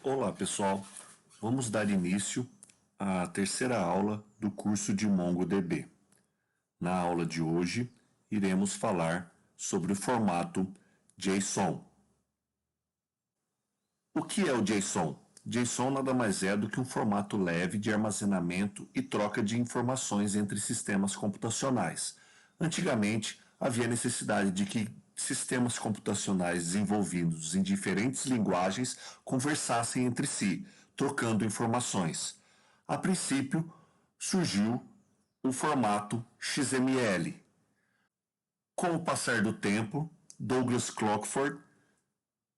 Olá, pessoal. Vamos dar início à terceira aula do curso de MongoDB. Na aula de hoje, iremos falar sobre o formato JSON. O que é o JSON? JSON nada mais é do que um formato leve de armazenamento e troca de informações entre sistemas computacionais. Antigamente, havia necessidade de que sistemas computacionais desenvolvidos em diferentes linguagens conversassem entre si, trocando informações. A princípio, surgiu o formato XML. Com o passar do tempo, Douglas Crockford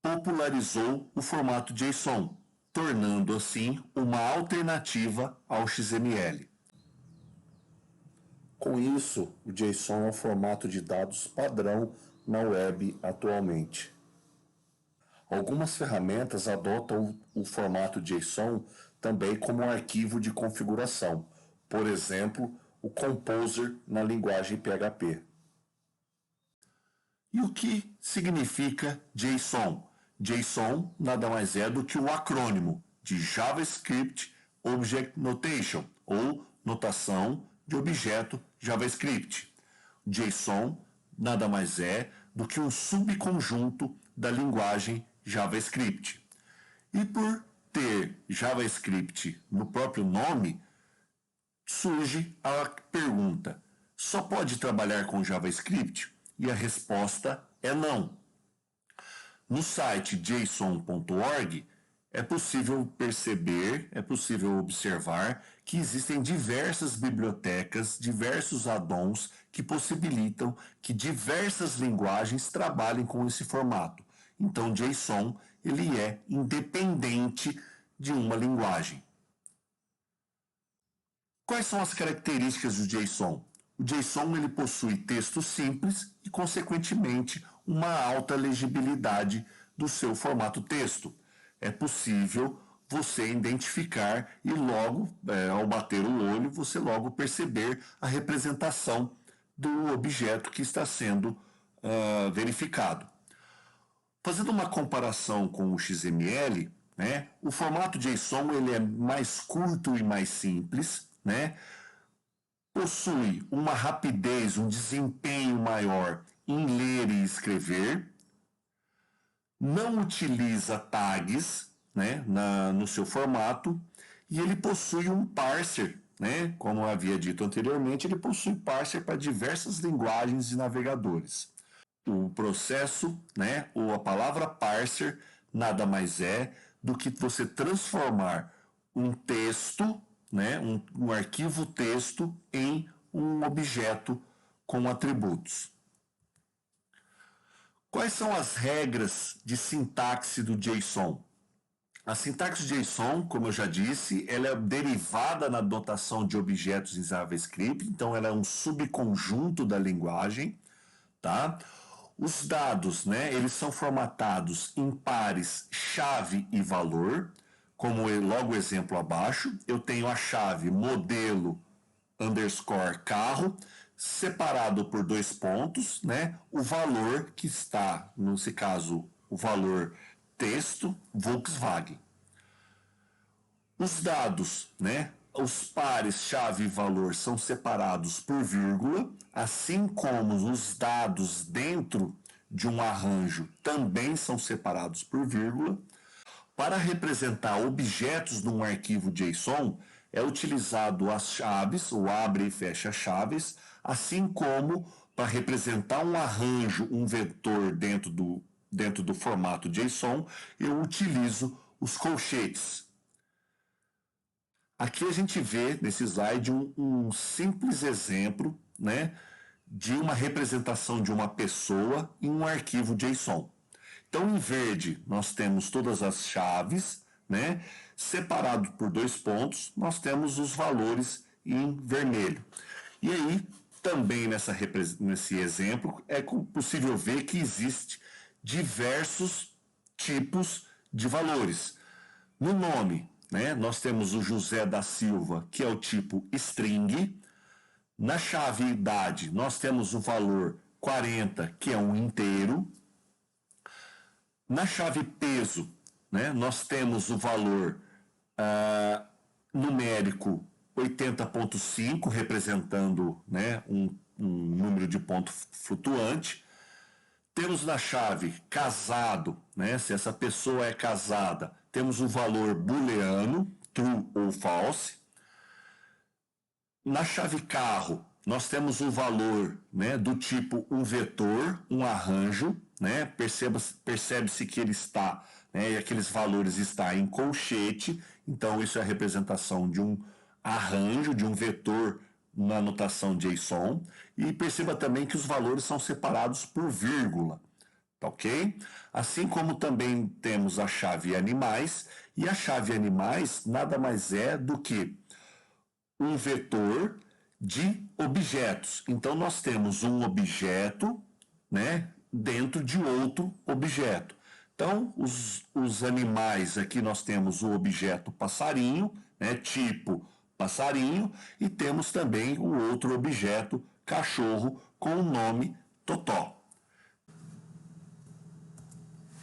popularizou o formato JSON, tornando assim uma alternativa ao XML. Com isso, o JSON é um formato de dados padrão na web atualmente. Algumas ferramentas adotam o formato JSON também como um arquivo de configuração, por exemplo, o Composer na linguagem PHP. E o que significa JSON? JSON nada mais é do que o acrônimo de JavaScript Object Notation, ou notação de objeto JavaScript. JSON nada mais é do que um subconjunto da linguagem JavaScript. E por ter JavaScript no próprio nome, surge a pergunta: só pode trabalhar com JavaScript? E a resposta é não. No site json.org é possível perceber, é possível observar que existem diversas bibliotecas, diversos add-ons que possibilitam que diversas linguagens trabalhem com esse formato. Então, JSON ele é independente de uma linguagem. Quais são as características do JSON? O JSON ele possui texto simples e, consequentemente, uma alta legibilidade do seu formato texto. É possível você identificar e logo, ao bater o olho, você logo perceber a representação do objeto que está sendo verificado. Fazendo uma comparação com o XML, né, o formato JSON ele é mais curto e mais simples, né? Possui uma rapidez, um desempenho maior em ler e escrever, não utiliza tags, né, no seu formato, e ele possui um parser, né, como eu havia dito anteriormente, ele possui parser para diversas linguagens e navegadores. O processo, né, ou a palavra parser, nada mais é do que você transformar um texto, né, um arquivo texto em um objeto com atributos. Quais são as regras de sintaxe do JSON? A sintaxe JSON, como eu já disse, ela é derivada na notação de objetos em JavaScript, então ela é um subconjunto da linguagem, tá? Os dados, né, eles são formatados em pares chave e valor, como logo o exemplo abaixo. Eu tenho a chave modelo underscore carro, separado por 2 pontos, né? O valor que está, nesse caso, o valor texto Volkswagen. Os dados, né? Os pares chave e valor são separados por vírgula, assim como os dados dentro de um arranjo também são separados por vírgula. Para representar objetos num arquivo JSON, é utilizado as chaves, o abre e fecha chaves, assim como para representar um arranjo, um vetor dentro do formato JSON, eu utilizo os colchetes. Aqui a gente vê nesse slide um simples exemplo, né, de uma representação de uma pessoa em um arquivo JSON. Então, em verde, nós temos todas as chaves, né? Separado por 2 pontos, nós temos os valores em vermelho. E aí, também nesse exemplo, é possível ver que existe diversos tipos de valores. No nome, né, nós temos o José da Silva, que é o tipo string. Na chave idade, nós temos o valor 40, que é um inteiro. Na chave peso, né, nós temos o valor numérico 80.5, representando, né, um número de ponto flutuante. Temos na chave casado, né, se essa pessoa é casada, temos o valor booleano, true ou false. Na chave carro, nós temos um valor, né, do tipo um vetor, um arranjo, né, percebe-se que ele está, né, e aqueles valores estão em colchete, então isso é a representação de um arranjo, de um vetor na notação JSON, e perceba também que os valores são separados por vírgula, tá ok? Assim como também temos a chave animais, e a chave animais nada mais é do que um vetor de objetos. Então, nós temos um objeto, né, dentro de outro objeto. Então, os animais, aqui nós temos o objeto passarinho, né, tipo passarinho, e temos também o outro objeto cachorro com o nome Totó.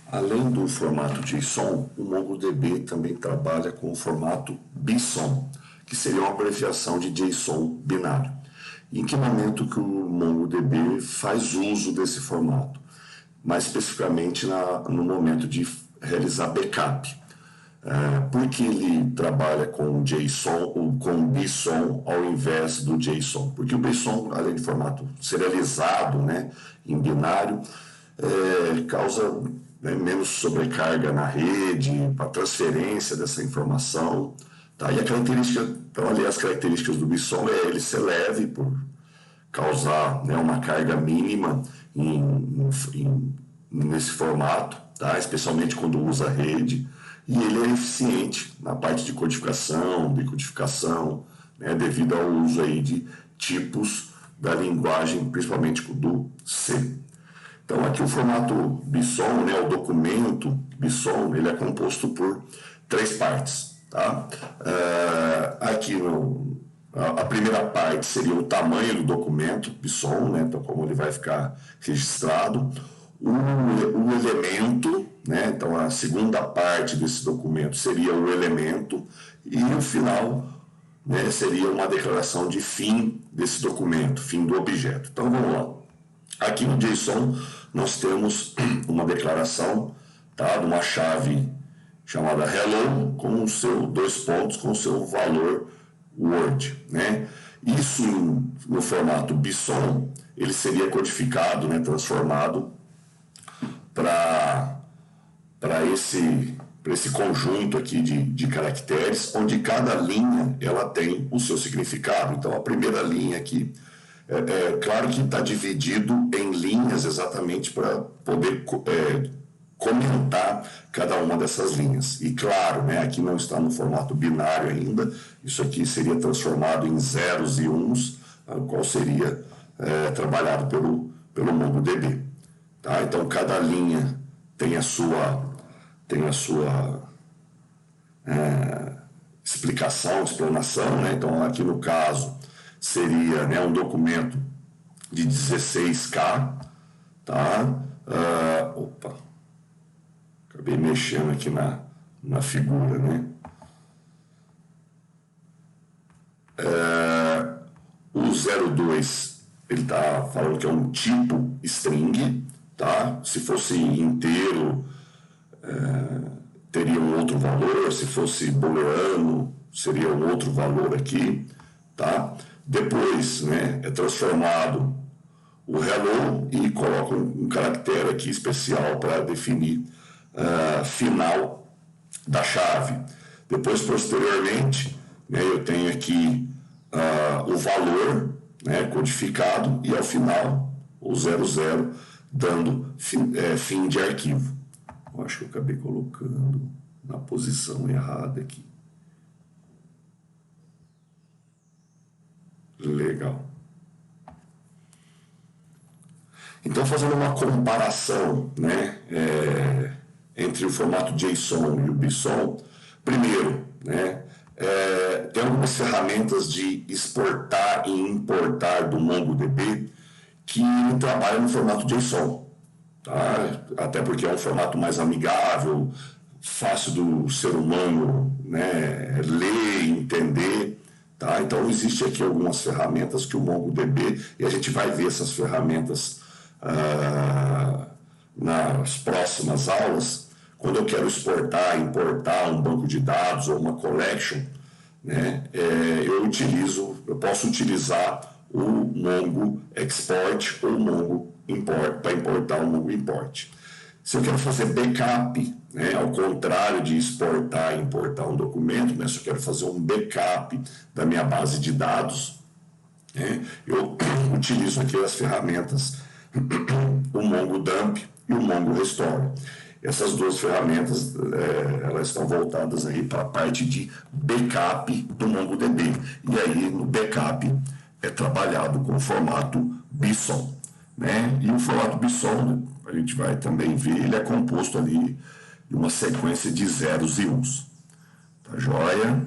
Além do formato JSON, o MongoDB também trabalha com o formato BSON, que seria uma abreviação de JSON binário. Em que momento que o MongoDB faz uso desse formato? Mais especificamente no momento de realizar backup. Por que ele trabalha com JSON ou com BSON ao invés do JSON? Porque o BSON, além de formato serializado, né, em binário, causa, né, menos sobrecarga na rede, para transferência dessa informação. Tá? E a característica, então, ali as características do BSON ele ser leve, por causar, né, uma carga mínima nesse formato, tá? Especialmente quando usa rede, e ele é eficiente na parte de codificação, decodificação, né, devido ao uso aí de tipos da linguagem, principalmente do C. Então, aqui o formato BSON, né, o documento BSON, ele é composto por 3 partes. Tá? Aqui a primeira parte seria o tamanho do documento BSON, né, então como ele vai ficar registrado, o elemento, né, então a segunda parte desse documento seria o elemento, e o final, né, seria uma declaração de fim desse documento, fim do objeto. Então vamos lá. Aqui no JSON nós temos uma declaração, tá, de uma chave chamada hello, com o seu 2 pontos, com o seu valor Word, né? Isso no formato BSON, ele seria codificado, né, transformado para esse conjunto aqui de caracteres, onde cada linha ela tem o seu significado. Então, a primeira linha aqui, claro que está dividido em linhas exatamente para poder comentar cada uma dessas linhas. E claro, né, aqui não está no formato binário ainda, isso aqui seria transformado em zeros e uns, qual seria trabalhado pelo MongoDB. Tá? Então, cada linha tem a sua explicação, explanação, né? Então, aqui no caso, seria, né, um documento de 16K, tá? Acabei mexendo aqui na figura, né? O 02, ele está falando que é um tipo string, tá? Se fosse inteiro, teria um outro valor, se fosse booleano, seria um outro valor aqui, tá? Depois, né, é transformado o hello e coloca um caractere aqui especial para definir final da chave. Depois, posteriormente, né, eu tenho aqui o valor, né, codificado, e ao final o 00 dando fim de arquivo. Eu acho que eu acabei colocando na posição errada aqui. Legal. Então, fazendo uma comparação, né, entre o formato JSON e o BSON, primeiro, né, tem algumas ferramentas de exportar e importar do MongoDB que trabalham no formato JSON, tá? Até porque é um formato mais amigável, fácil do ser humano, né, ler e entender. Tá? Então, existe aqui algumas ferramentas que o MongoDB, e a gente vai ver essas ferramentas nas próximas aulas, quando eu quero exportar, importar um banco de dados ou uma collection, né, eu posso utilizar o Mongo Export ou o Mongo Import para importar o Mongo Import. Se eu quero fazer backup, né, ao contrário de exportar e importar um documento, né, se eu quero fazer um backup da minha base de dados, né, eu utilizo aqui as ferramentas o Mongo Dump e o Mongo Restore. Essas duas ferramentas elas estão voltadas aí para a parte de backup do MongoDB. E aí no backup é trabalhado com o formato BSON. Né? E o formato BSON, a gente vai também ver, ele é composto ali de uma sequência de zeros e uns. Tá joia?